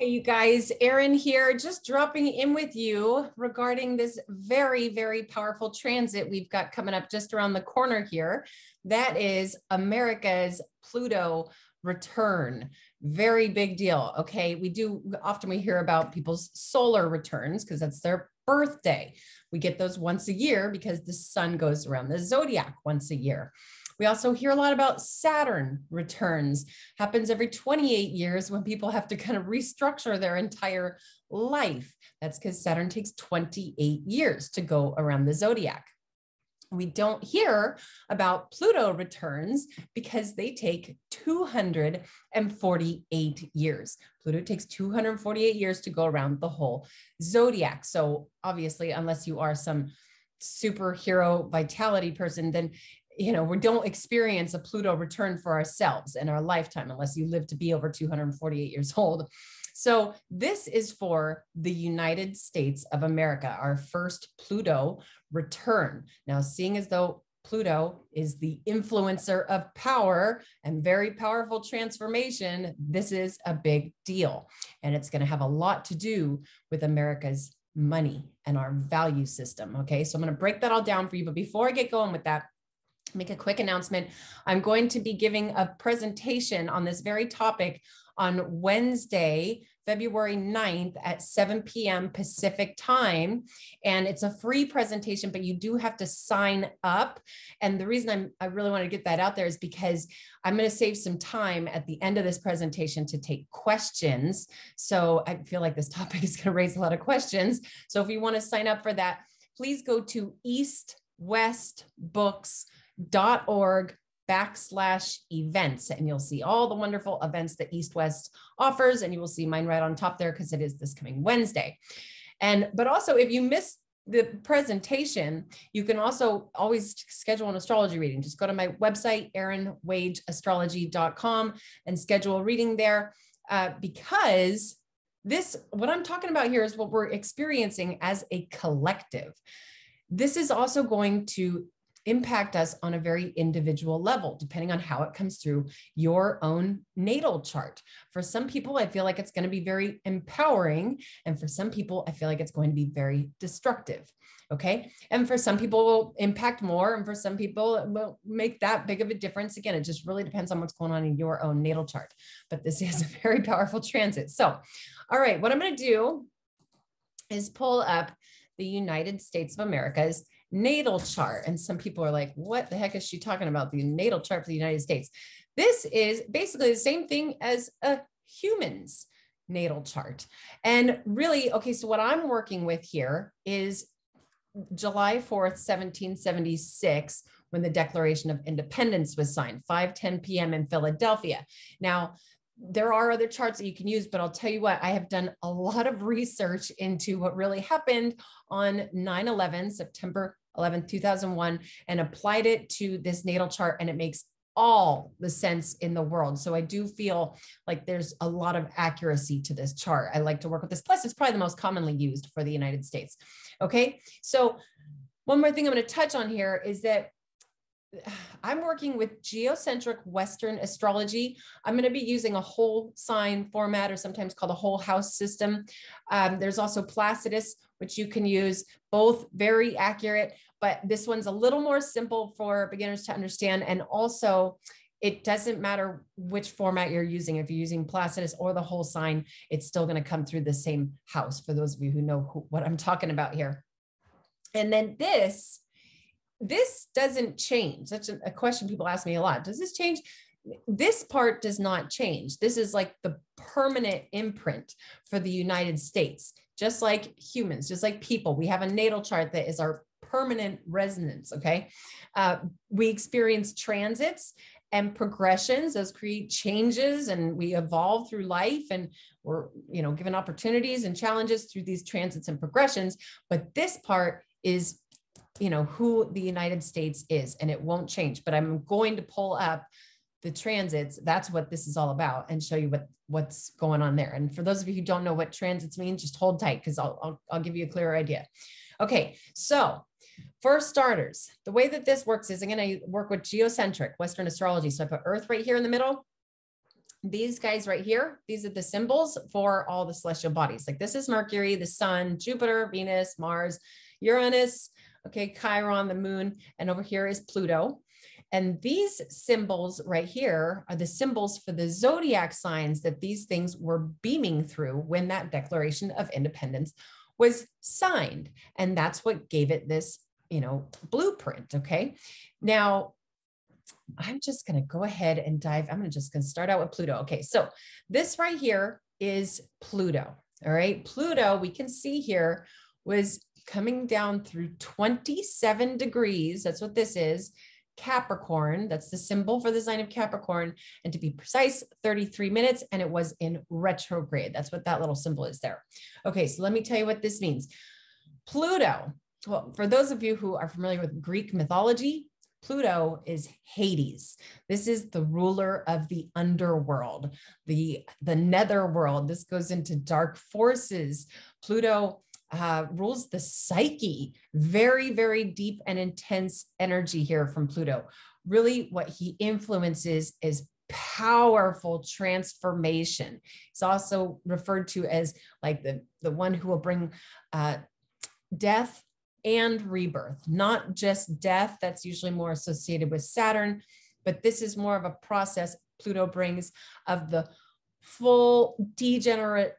Hey, you guys, Erin here, just dropping in with you regarding this very, very powerful transit we've got coming up just around the corner here. That is America's Pluto return. Very big deal. Okay. We hear about people's solar returns because that's their birthday. We get those once a year because the sun goes around the zodiac once a year. We also hear a lot about Saturn returns. Happens every 28 years when people have to kind of restructure their entire life. That's because Saturn takes 28 years to go around the zodiac. We don't hear about Pluto returns because they take 248 years. Pluto takes 248 years to go around the whole zodiac. So obviously, unless you are some superhero vitality person, then we don't experience a Pluto return for ourselves in our lifetime unless you live to be over 248 years old. So this is for the United States of America, our first Pluto return. Now, seeing as though Pluto is the influencer of power and very powerful transformation, this is a big deal. And it's going to have a lot to do with America's money and our value system. Okay, so I'm going to break that all down for you. But before I get going with that, make a quick announcement. I'm going to be giving a presentation on this very topic on Wednesday, February 9th at 7 p.m. Pacific time. And it's a free presentation, but you do have to sign up. And the reason I really want to get that out there is because I'm going to save some time at the end of this presentation to take questions. So I feel like this topic is going to raise a lot of questions. So if you want to sign up for that, please go to eastwestbooks.org/events, and you'll see all the wonderful events that East West offers. And you will see mine right on top there because it is this coming Wednesday. But also, if you miss the presentation, you can also always schedule an astrology reading. Just go to my website, erinwageastrology.com, and schedule a reading there because what I'm talking about here is what we're experiencing as a collective. This is also going to impact us on a very individual level, depending on how it comes through your own natal chart. For some people, I feel like it's going to be very empowering. And for some people, I feel like it's going to be very destructive. Okay. And for some people, it will impact more. And for some people, it won't make that big of a difference. Again, it just really depends on what's going on in your own natal chart. But this is a very powerful transit. So, all right, what I'm going to do is pull up the United States of America's natal chart. And some people are like, what the heck is she talking about? The natal chart for the United States. This is basically the same thing as a human's natal chart. And really, okay, so what I'm working with here is July 4th, 1776, when the Declaration of Independence was signed, 5:10 p.m. in Philadelphia. Now, there are other charts that you can use, but I'll tell you what, I have done a lot of research into what really happened on 9/11, September 11th, 2001, and applied it to this natal chart, and it makes all the sense in the world. So I do feel like there's a lot of accuracy to this chart. I like to work with this. Plus, it's probably the most commonly used for the United States. Okay, so one more thing I'm going to touch on here is that I'm working with geocentric Western astrology. I'm going to be using a whole sign format, or sometimes called a whole house system. There's also Placidus, which you can use, both very accurate, but this one's a little more simple for beginners to understand. And also, it doesn't matter which format you're using. If you're using Placidus or the whole sign, it's still going to come through the same house, for those of you who know what I'm talking about here. And then this doesn't change. That's a question people ask me a lot. Does this change? This part does not change. This is like the permanent imprint for the United States, just like humans, just like people. We have a natal chart that is our permanent resonance. Okay. We experience transits and progressions. Those create changes, and we evolve through life, and we're, given opportunities and challenges through these transits and progressions. But this part is who the United States is, and it won't change. But I'm going to pull up the transits. That's what this is all about, and show you what's going on there. And for those of you who don't know what transits mean, just hold tight, because I'll give you a clearer idea. Okay, so for starters, the way that this works is I'm going to work with geocentric Western astrology. So I put Earth right here in the middle. these guys right here, these are the symbols for all the celestial bodies. Like this is Mercury, the sun, Jupiter, Venus, Mars, Uranus, okay, Chiron, the moon, and over here is Pluto. And these symbols right here are the symbols for the zodiac signs that these things were beaming through when that Declaration of Independence was signed. And that's what gave it this, you know, blueprint, okay? Now, I'm just going to go ahead and dive. I'm just going to start out with Pluto. Okay, so this right here is Pluto. All right, Pluto, we can see here, was coming down through 27 degrees. That's what this is. Capricorn, that's the symbol for the sign of Capricorn. And to be precise, 33 minutes, and it was in retrograde. That's what that little symbol is there. Okay, so let me tell you what this means. Pluto, well, for those of you who are familiar with Greek mythology, Pluto is Hades. This is the ruler of the underworld, the netherworld. This goes into dark forces. Pluto rules the psyche. Very, very deep and intense energy here from Pluto. Really, what he influences is powerful transformation. It's also referred to as like the one who will bring death and rebirth, not just death. That's usually more associated with Saturn, but this is more of a process Pluto brings of the full degeneration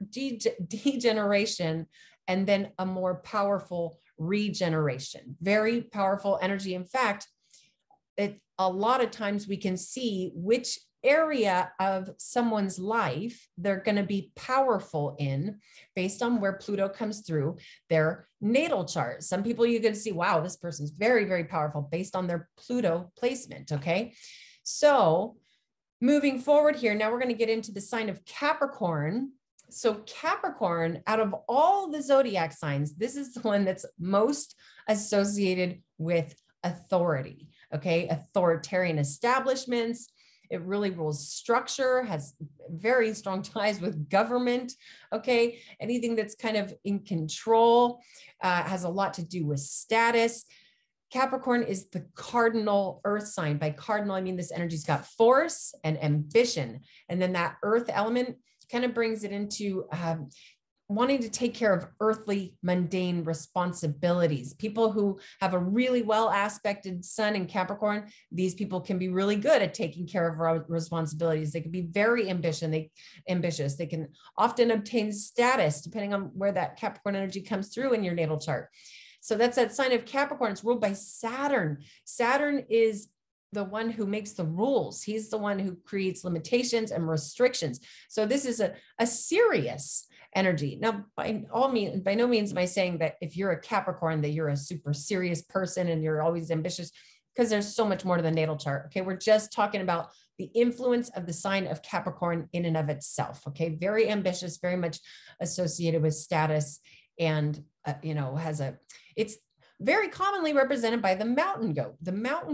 and then a more powerful regeneration. Very powerful energy. In fact, a lot of times we can see which area of someone's life they're going to be powerful in based on where Pluto comes through their natal chart. Some people you can see, wow, this person's very, very powerful based on their Pluto placement. Okay. So moving forward here, now we're going to get into the sign of Capricorn. So Capricorn, out of all the zodiac signs, this is the one that's most associated with authority. Okay. Authoritarian establishments. It really rules structure, has very strong ties with government. Okay. Anything that's kind of in control has a lot to do with status. Capricorn is the cardinal earth sign. By cardinal, I mean this energy's got force and ambition. And then that earth element kind of brings it into wanting to take care of earthly, mundane responsibilities. People who have a really well aspected sun in Capricorn, these people can be really good at taking care of responsibilities. They can be very ambitious. They can often obtain status depending on where that Capricorn energy comes through in your natal chart. So that's that sign of Capricorn. It's ruled by Saturn. Saturn is the one who makes the rules. He's the one who creates limitations and restrictions. So this is a serious energy. Now, by no means am I saying that if you're a Capricorn, that you're a super serious person and you're always ambitious, because there's so much more to the natal chart. Okay. We're just talking about the influence of the sign of Capricorn in and of itself. Okay. Very ambitious, very much associated with status and, it's very commonly represented by the mountain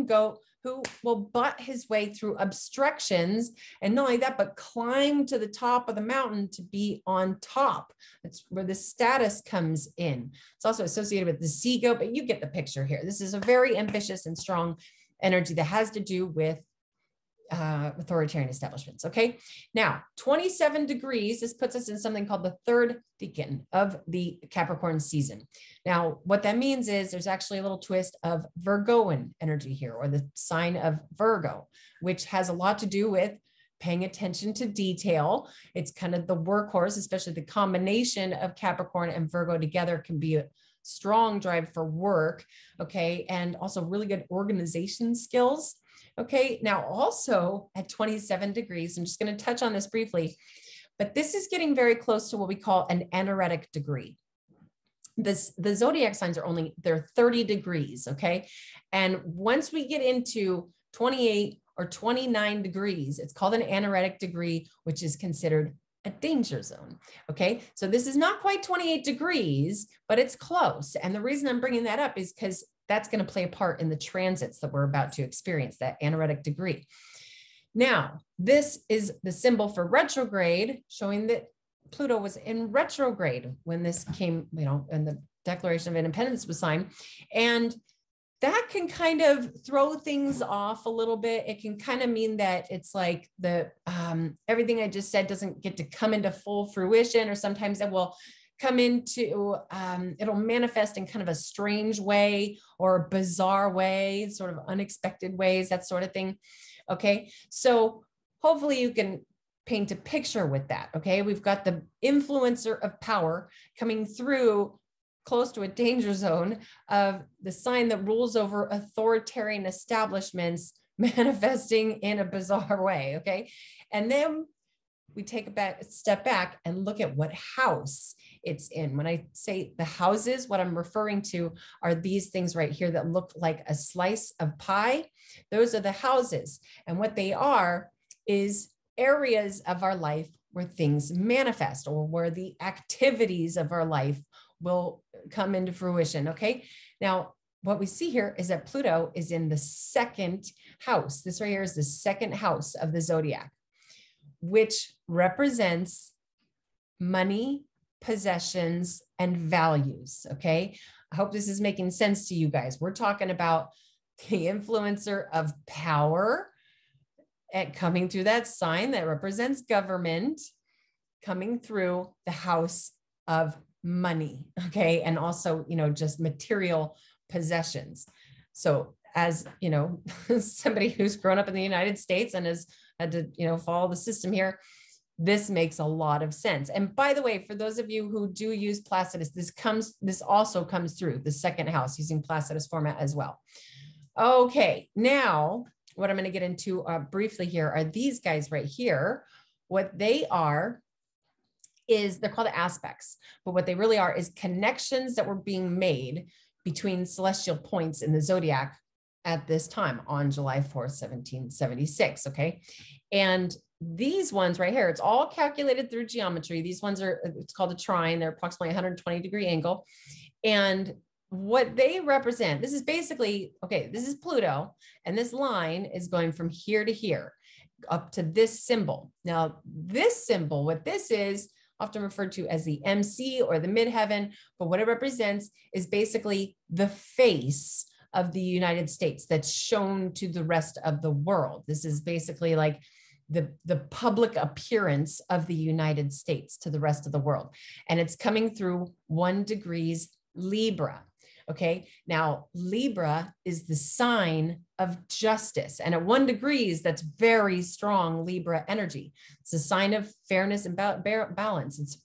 goat who will butt his way through obstructions. And not only that, but climb to the top of the mountain to be on top. That's where the status comes in. It's also associated with the sea goat, but you get the picture here. This is a very ambitious and strong energy that has to do with authoritarian establishments. Okay. Now 27 degrees, this puts us in something called the third decan of the Capricorn season. Now, what that means is there's actually a little twist of Virgoan energy here, or the sign of Virgo, which has a lot to do with paying attention to detail. It's kind of the workhorse, especially the combination of Capricorn and Virgo together can be a strong drive for work. Okay. And also really good organization skills. Okay. Now also at 27 degrees, I'm just going to touch on this briefly, but this is getting very close to what we call an anaretic degree. The zodiac signs they're 30 degrees. Okay. And once we get into 28 or 29 degrees, it's called an anaretic degree, which is considered a danger zone. Okay. So this is not quite 28 degrees, but it's close. And the reason I'm bringing that up is because that's going to play a part in the transits that we're about to experience, that anaretic degree. Now, this is the symbol for retrograde, showing that Pluto was in retrograde when this came, and the Declaration of Independence was signed. And that can kind of throw things off a little bit. It can kind of mean that it's like everything I just said doesn't get to come into full fruition, or sometimes it will come into, it'll manifest in kind of a strange way or a bizarre way, sort of unexpected ways, that sort of thing. Okay. So hopefully you can paint a picture with that. Okay. We've got the influencer of power coming through close to a danger zone of the sign that rules over authoritarian establishments manifesting in a bizarre way. Okay. And then we take a step back and look at what house it's in. When I say the houses, what I'm referring to are these things right here that look like a slice of pie. Those are the houses. And what they are is areas of our life where things manifest, or where the activities of our life will come into fruition. Okay. Now, what we see here is that Pluto is in the second house. This right here is the second house of the zodiac, which represents money, possessions, and values. Okay. I hope this is making sense to you guys. We're talking about the influencer of power and coming through that sign that represents government, coming through the house of money. Okay. And also, just material possessions. So as, somebody who's grown up in the United States and has had to, follow the system here, this makes a lot of sense. And by the way, for those of you who do use Placidus, this also comes through the second house using Placidus format as well. Okay. Now, what I'm going to get into briefly here are these guys right here. What they are is they're called aspects, but what they really are is connections that were being made between celestial points in the zodiac at this time on July 4th, 1776. Okay. And these ones right here, it's all calculated through geometry. These ones it's called a trine. They're approximately 120-degree angle. And what they represent, this is basically, okay, this is Pluto, and this line is going from here to here up to this symbol. Now, this symbol, what this is, often referred to as the MC or the midheaven, but what it represents is basically the face of the United States that's shown to the rest of the world. This is basically like the public appearance of the United States to the rest of the world. And it's coming through 1 degree Libra. Okay. Now, Libra is the sign of justice. And at 1 degree, that's very strong Libra energy. It's a sign of fairness and balance. It's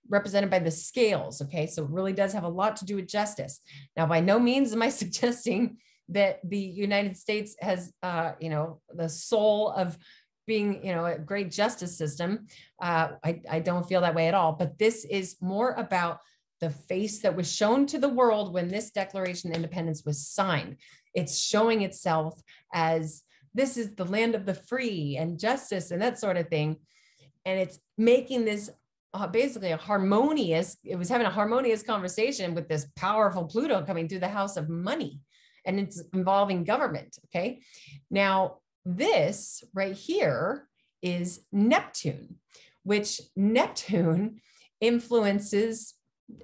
represented by the scales. Okay. So it really does have a lot to do with justice. Now, by no means am I suggesting that the United States has, the soul of being, a great justice system. I don't feel that way at all, but this is more about the face that was shown to the world when this Declaration of Independence was signed. It's showing itself as this is the land of the free and justice and that sort of thing. And it's making this basically it was having a harmonious conversation with this powerful Pluto coming through the house of money, and it's involving government. Okay. Now, this right here is Neptune, which Neptune influences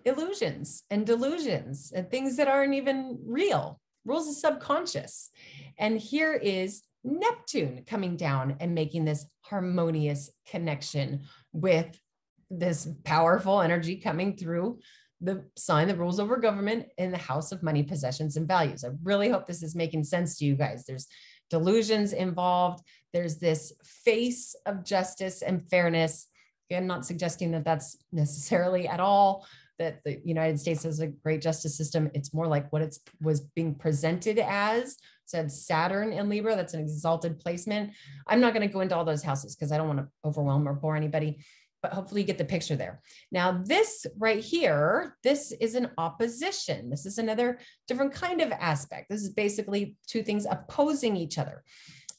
illusions and delusions and things that aren't even real, rules of subconscious. And here is Neptune coming down and making this harmonious connection with this powerful energy coming through the sign that rules over government in the house of money, possessions, and values. I really hope this is making sense to you guys. There's delusions involved. There's this face of justice and fairness. I'm not suggesting that that's necessarily at all that the United States has a great justice system. It's more like what it was being presented as. Said Saturn in Libra, that's an exalted placement. I'm not going to go into all those houses because I don't want to overwhelm or bore anybody, but hopefully you get the picture there. Now, this right here, this is an opposition. This is another different kind of aspect. This is basically 2 things opposing each other.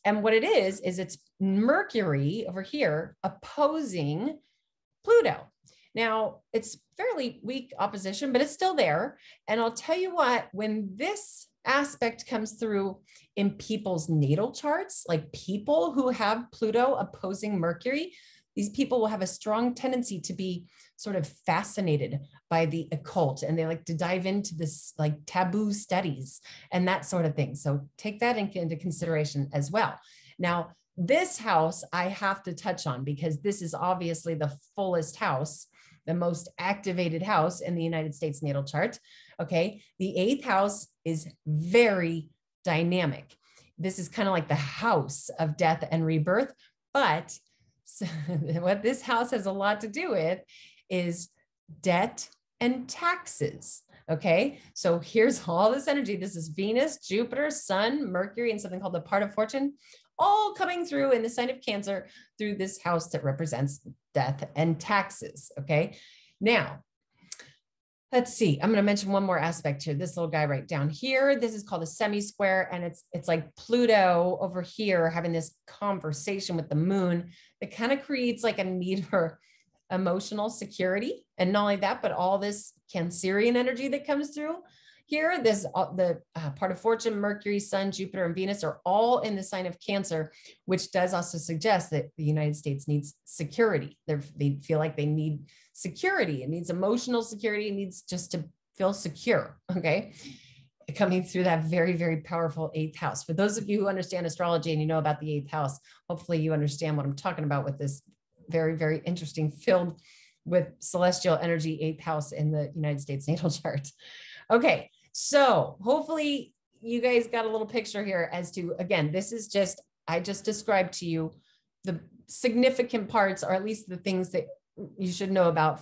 And what it is it's Mercury over here opposing Pluto. Now, it's fairly weak opposition, but it's still there. And I'll tell you what, when this aspect comes through in people's natal charts, like people who have Pluto opposing Mercury, these people will have a strong tendency to be sort of fascinated by the occult, and they like to dive into this like taboo studies and that sort of thing. So take that into consideration as well. Now, this house I have to touch on because this is obviously the fullest house, the most activated house in the United States natal chart. Okay. The 8th house is very dynamic. This is kind of like the house of death and rebirth, but what this house has a lot to do with is debt and taxes. Okay. So here's all this energy. This is Venus, Jupiter, Sun, Mercury, and something called the part of fortune, all coming through in the sign of Cancer through this house that represents death and taxes. Okay. Now, let's see. I'm going to mention one more aspect here. This little guy right down here. This is called a semi-square, and it's like Pluto over here having this conversation with the moon that kind of creates like a need for emotional security. And not only that, but all this Cancerian energy that comes through here. This the part of fortune, Mercury, Sun, Jupiter, and Venus are all in the sign of Cancer, which does also suggest that the United States needs security. They feel like they need security. It needs emotional security. It needs just to feel secure. Okay. Coming through that very, very powerful 8th house. For those of you who understand astrology and you know about the 8th house, hopefully you understand what I'm talking about with this very, very interesting, filled with celestial energy 8th house in the United States natal chart. Okay. So hopefully you guys got a little picture here as to, again, this is just, I just described to you the significant parts, or at least the things that you should know about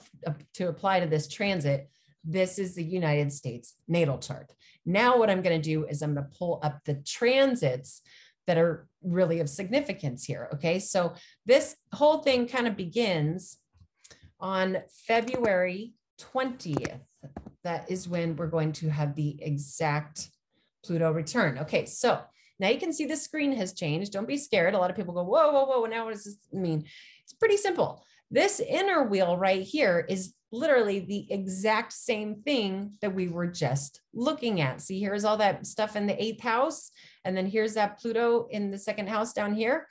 to apply to this transit. This is the United States natal chart. Now what I'm going to do is I'm going to pull up the transits that are really of significance here. Okay. So this whole thing kind of begins on February 20th. That is when we're going to have the exact Pluto return. Okay. So now you can see the screen has changed. Don't be scared. A lot of people go, whoa, whoa, whoa. Now what does this mean? It's pretty simple. This inner wheel right here is literally the exact same thing that we were just looking at. See, here's all that stuff in the 8th house. And then here's that Pluto in the 2nd house down here.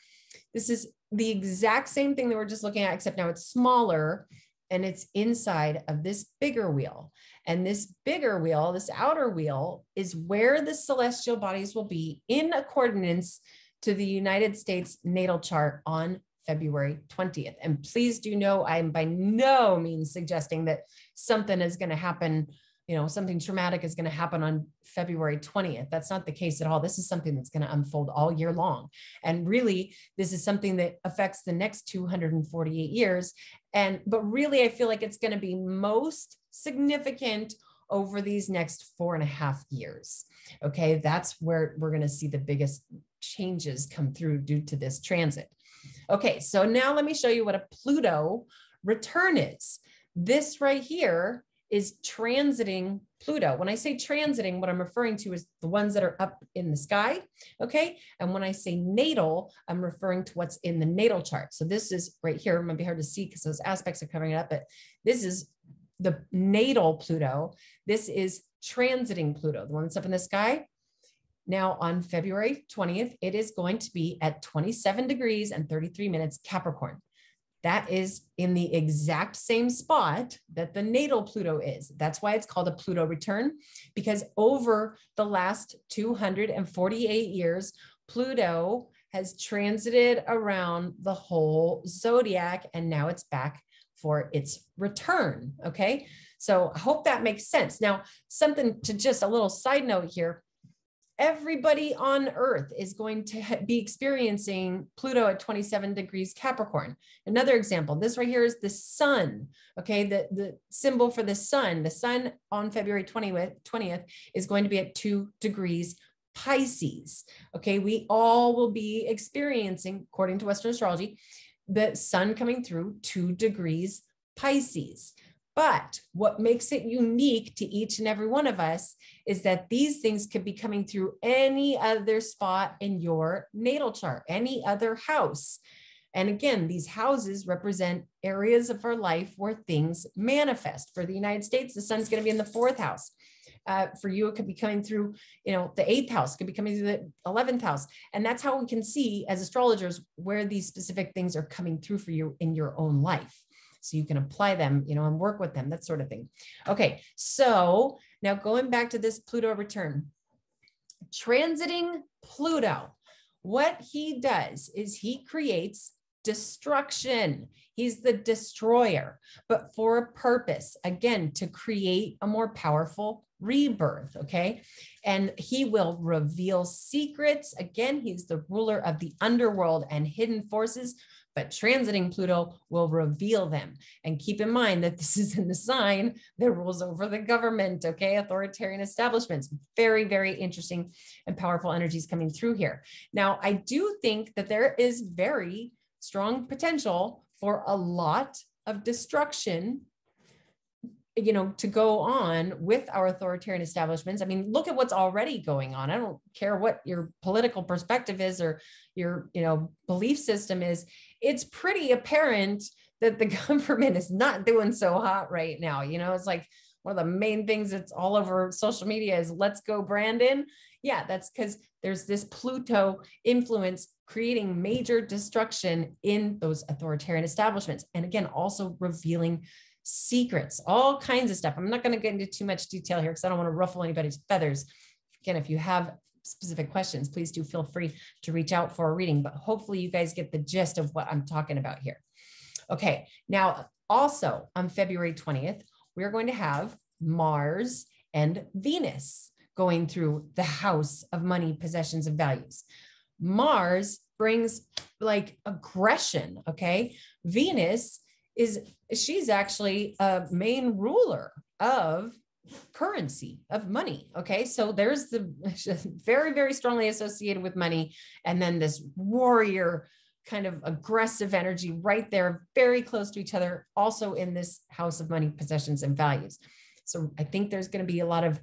This is the exact same thing that we're just looking at, except now it's smaller and it's inside of this bigger wheel. And this bigger wheel, this outer wheel, is where the celestial bodies will be in accordance to the United States natal chart on February 20th. And please do know, I'm by no means suggesting that something is going to happen, something traumatic is going to happen on February 20th. That's not the case at all. This is something that's going to unfold all year long. And really, this is something that affects the next 248 years. But really, I feel like it's going to be most significant over these next 4.5 years. Okay. That's where we're going to see the biggest changes come through due to this transit. Okay. So now let me show you what a Pluto return is. This right here is transiting Pluto. When I say transiting, what I'm referring to is the ones that are up in the sky. Okay. And when I say natal, I'm referring to what's in the natal chart. So this is right here. It might be hard to see because those aspects are covering it up, but this is the natal Pluto. This is transiting Pluto, the one that's up in the sky. Now on February 20th, it is going to be at 27 degrees and 33 minutes Capricorn. That is in the exact same spot that the natal Pluto is. That's why it's called a Pluto return, because over the last 248 years, Pluto has transited around the whole zodiac, and now it's back for its return. Okay. So I hope that makes sense. Now, something to just a little side note here. Everybody on Earth is going to be experiencing Pluto at 27 degrees Capricorn. Another example, this right here is the sun. Okay, the symbol for the sun. The sun on February 20th is going to be at 2 degrees Pisces. Okay, we all will be experiencing, according to Western astrology, the sun coming through 2 degrees Pisces. But what makes it unique to each and every one of us is that these things could be coming through any other spot in your natal chart, any other house. And again, these houses represent areas of our life where things manifest. For the United States, the sun's going to be in the 4th house. For you, it could be coming through, you know, the 8th house, could be coming through the 11th house. And that's how we can see as astrologers where these specific things are coming through for you in your own life. So you can apply them, you know, and work with them, that sort of thing. Okay. So now going back to this Pluto return, transiting Pluto, what he does is he creates destruction. He's the destroyer, but for a purpose, again, to create a more powerful rebirth. Okay. And he will reveal secrets. Again, he's the ruler of the underworld and hidden forces, but transiting Pluto will reveal them. And keep in mind that this is in the sign that rules over the government. Okay. Authoritarian establishments, very, very interesting and powerful energies coming through here. Now, I do think that there is very strong potential for a lot of destruction, you know, to go on with our authoritarian establishments. I mean, look at what's already going on. I don't care what your political perspective is or your, you know, belief system is. It's pretty apparent that the government is not doing so hot right now. You know, it's like one of the main things that's all over social media is let's go Brandon. Yeah, that's because there's this Pluto influence creating major destruction in those authoritarian establishments. And again, also revealing secrets, all kinds of stuff. I'm not going to get into too much detail here because I don't want to ruffle anybody's feathers. Again, if you have specific questions, please do feel free to reach out for a reading, but hopefully you guys get the gist of what I'm talking about here. Okay. Now, also on February 20th, we're going to have Mars and Venus going through the house of money, possessions, and values. Mars brings like aggression. Okay. Venus she's actually a main ruler of currency, of money. Okay. So there's the very, very strongly associated with money. And then this warrior kind of aggressive energy right there, very close to each other, also in this house of money, possessions, and values. So I think there's going to be a lot of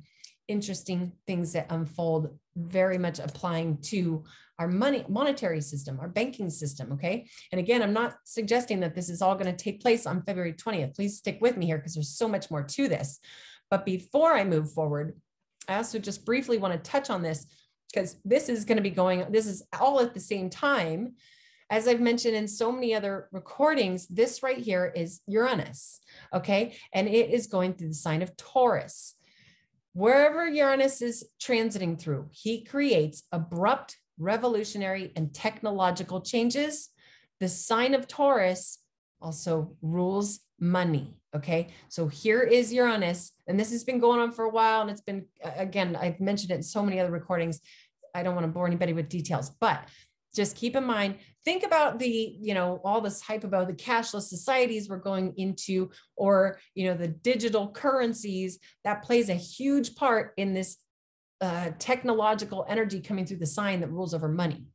interesting things that unfold, very much applying to our monetary system, our banking system. Okay. And again, I'm not suggesting that this is all going to take place on February 20th. Please stick with me here because there's so much more to this. But before I move forward, I also just briefly want to touch on this because this is going to be this is all at the same time. As I've mentioned in so many other recordings, this right here is Uranus. Okay. And it is going through the sign of Taurus. Wherever Uranus is transiting through, he creates abrupt, revolutionary, and technological changes. The sign of Taurus also rules money. Okay. So here is Uranus, and this has been going on for a while. And it's been, again, I've mentioned it in so many other recordings. I don't want to bore anybody with details, but just keep in mind, think about the, you know, all this hype about the cashless societies we're going into, or, you know, the digital currencies that plays a huge part in this technological energy coming through the sign that rules over money.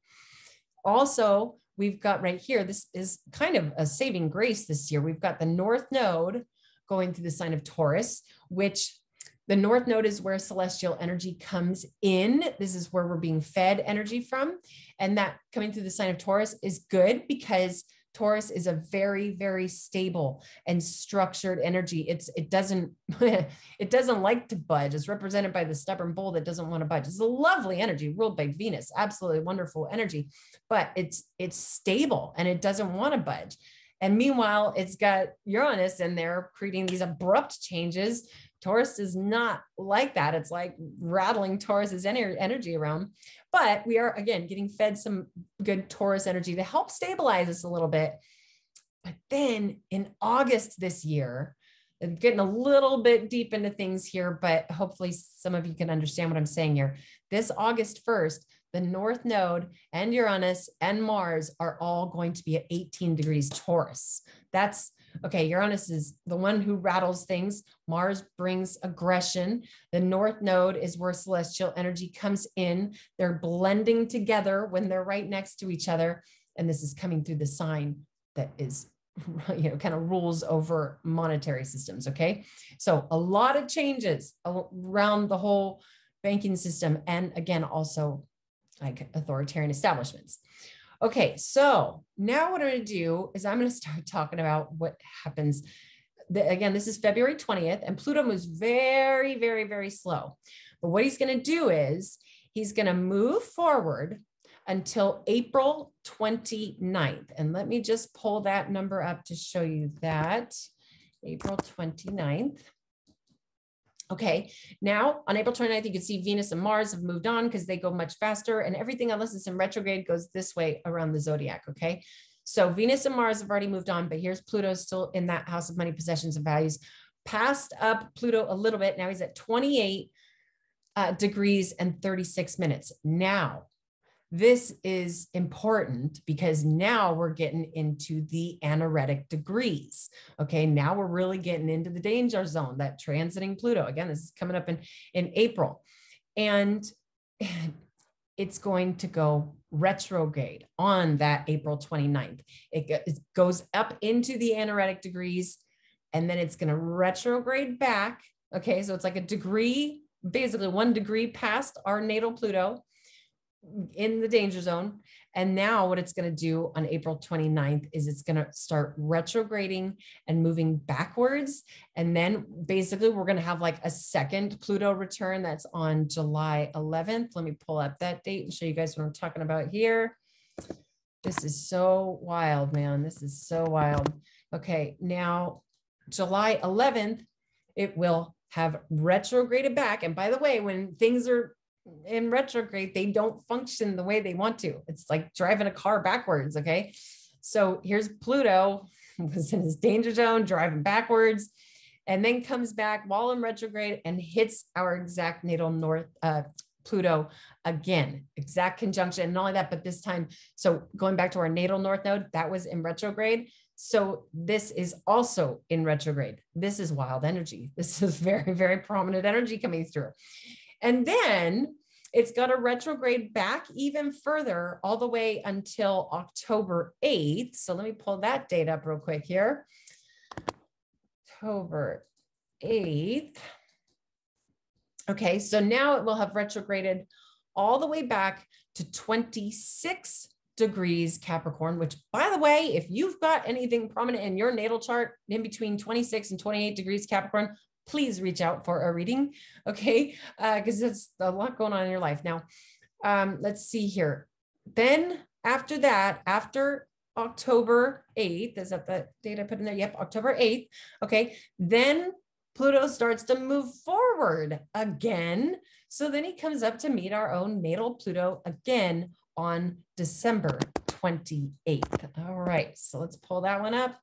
Also, we've got right here, this is kind of a saving grace this year. We've got the North Node going through the sign of Taurus, which the North Node is where celestial energy comes in. This is where we're being fed energy from. And that coming through the sign of Taurus is good because Taurus is a very, very stable and structured energy. It doesn't like to budge. It's represented by the stubborn bull that doesn't want to budge. It's a lovely energy ruled by Venus, absolutely wonderful energy, but it's stable and it doesn't want to budge. And meanwhile, it's got Uranus in there creating these abrupt changes. Taurus is not like that. It's like rattling Taurus's energy around, but we are, again, getting fed some good Taurus energy to help stabilize us a little bit. But then in August this year, I'm getting a little bit deep into things here, but hopefully some of you can understand what I'm saying here. This August 1st, the North Node and Uranus and Mars are all going to be at 18 degrees Taurus. That's okay. Uranus is the one who rattles things. Mars brings aggression. The North Node is where celestial energy comes in. They're blending together when they're right next to each other. And this is coming through the sign that is, you know, kind of rules over monetary systems. Okay. So a lot of changes around the whole banking system. And again, also like authoritarian establishments. Okay, so now what I'm going to do is I'm going to start talking about what happens again, this is February 20th, and Pluto moves very, very, very slow. But what he's going to do is he's going to move forward until April 29th. And let me just pull that number up to show you that. April 29th. Okay, now on April 29th, you can see Venus and Mars have moved on because they go much faster, and everything unless it's in retrograde goes this way around the zodiac, okay? So Venus and Mars have already moved on, but here's Pluto still in that house of money, possessions, and values. Passed up Pluto a little bit. Now he's at 28 degrees and 36 minutes. Now, this is important because now we're getting into the anaretic degrees. Okay, now we're really getting into the danger zone, that transiting Pluto. Again, this is coming up in April. And it's going to go retrograde on that April 29th. It goes up into the anaretic degrees, and then it's going to retrograde back. Okay, so it's like a degree, basically 1 degree past our natal Pluto in the danger zone. And now what it's going to do on April 29th is it's going to start retrograding and moving backwards. And then basically we're going to have like a second Pluto return that's on July 11th. Let me pull up that date and show you guys what I'm talking about here. This is so wild, man. This is so wild. Okay, now July 11th, it will have retrograded back. And by the way, when things are in retrograde, they don't function the way they want to. It's like driving a car backwards. Okay. So here's Pluto was in his danger zone, driving backwards, and then comes back while in retrograde and hits our exact natal north, Pluto again, exact conjunction. And not only that, but this time, so going back to our natal north node, that was in retrograde. So this is also in retrograde. This is wild energy. This is very, very prominent energy coming through. And then it's got to retrograde back even further all the way until October 8th. So let me pull that date up real quick here. October 8th. Okay, so now it will have retrograded all the way back to 26 degrees Capricorn, which, by the way, if you've got anything prominent in your natal chart in between 26 and 28 degrees Capricorn, please reach out for a reading, okay? Because it's a lot going on in your life. Now, let's see here. Then after that, after October 8th, is that the date I put in there? Yep, October 8th, okay? Then Pluto starts to move forward again. So then he comes up to meet our own natal Pluto again on December 28th. All right, so let's pull that one up.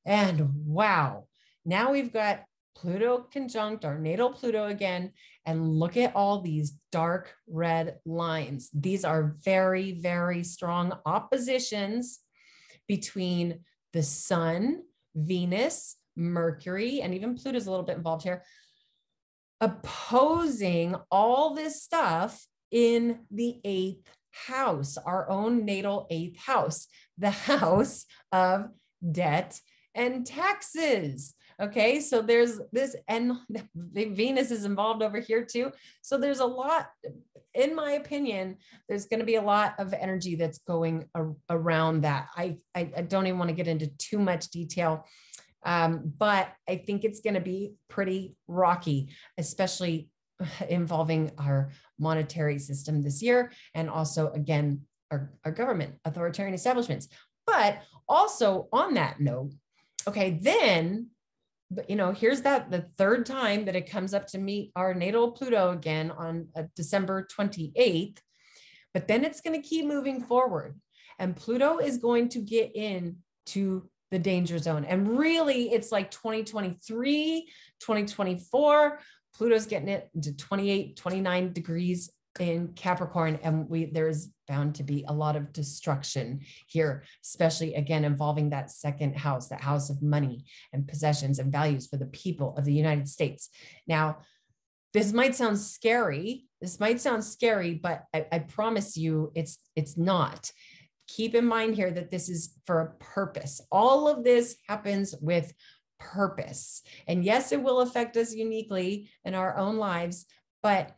And wow, now we've got Pluto conjunct our natal Pluto again, and look at all these dark red lines. These are very, very strong oppositions between the Sun, Venus, Mercury, and even Pluto's a little bit involved here, opposing all this stuff in the 8th house, our own natal 8th house, the house of debt and taxes. Okay, so there's this, and Venus is involved over here too. So there's a lot, in my opinion, there's going to be a lot of energy that's going around that. I don't even want to get into too much detail, but I think it's going to be pretty rocky, especially involving our monetary system this year. And also, again, our government, authoritarian establishments. But also on that note, okay, then, but you know, here's that the third time that it comes up to meet our natal Pluto again on December 28th, but then it's going to keep moving forward, and Pluto is going to get into the danger zone. And really it's like 2023, 2024, Pluto's getting it into 28, 29 degrees in Capricorn, and there's bound to be a lot of destruction here, especially again involving that second house, that house of money and possessions and values for the people of the United States. Now, this might sound scary. But I promise you it's not. Keep in mind here that this is for a purpose. All of this happens with purpose. And yes, it will affect us uniquely in our own lives, but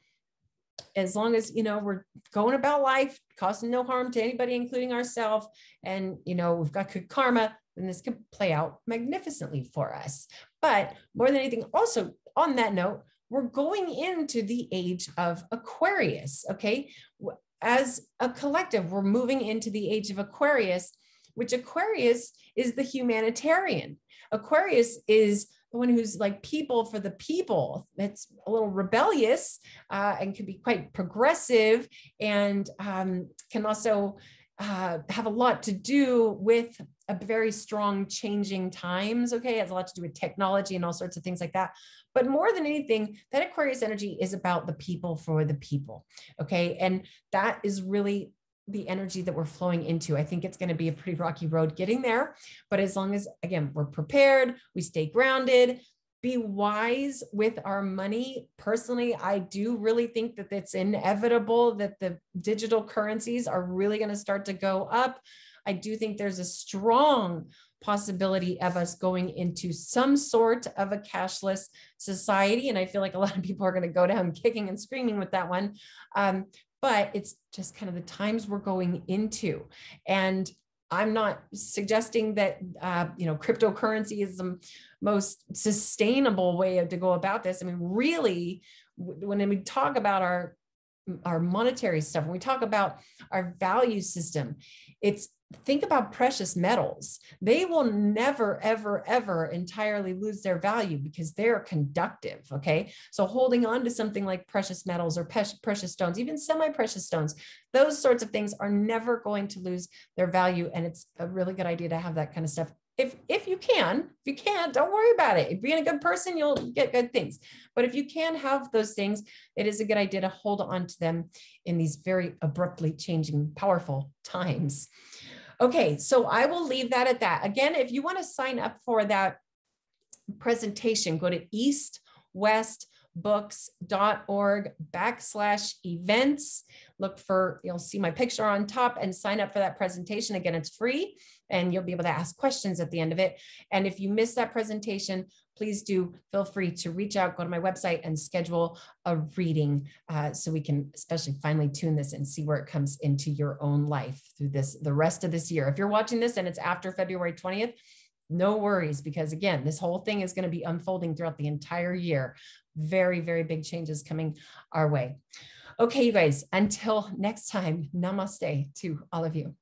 as long as, you know, we're going about life, causing no harm to anybody, including ourselves, and, you know, we've got good karma, then this could play out magnificently for us. But more than anything, also on that note, we're going into the age of Aquarius, okay? As a collective, we're moving into the age of Aquarius, which Aquarius is the humanitarian. Aquarius is the one who's like people for the people. It's a little rebellious and can be quite progressive, and can also have a lot to do with a very strong changing times. Okay. It has a lot to do with technology and all sorts of things like that. But more than anything, that Aquarius energy is about the people for the people. Okay. And that is really the energy that we're flowing into. I think it's going to be a pretty rocky road getting there. But as long as, again, we're prepared, we stay grounded, be wise with our money. Personally, I do really think that it's inevitable that the digital currencies are really going to start to go up. I do think there's a strong possibility of us going into some sort of a cashless society. And I feel like a lot of people are going to go down kicking and screaming with that one. But it's just kind of the times we're going into. And I'm not suggesting that, cryptocurrency is the most sustainable way to go about this. I mean, really, when we talk about our monetary stuff, when we talk about our value system, think about precious metals. They will never, ever, ever entirely lose their value because they're conductive. Okay. So holding on to something like precious metals or precious stones, even semi-precious stones, those sorts of things are never going to lose their value. And it's a really good idea to have that kind of stuff. If you can, if you can't, don't worry about it. If being a good person, you'll get good things. But if you can have those things, it is a good idea to hold on to them in these very abruptly changing, powerful times. Okay, so I will leave that at that. Again, if you want to sign up for that presentation, go to eastwestbooks.org/events. Look for, you'll see my picture on top and sign up for that presentation. Again, it's free and you'll be able to ask questions at the end of it. And if you missed that presentation, please do feel free to reach out, go to my website and schedule a reading so we can especially finely tune this and see where it comes into your own life through the rest of this year. If you're watching this and it's after February 20th, no worries, because again, this whole thing is going to be unfolding throughout the entire year. Very, very big changes coming our way. Okay, you guys, until next time, namaste to all of you.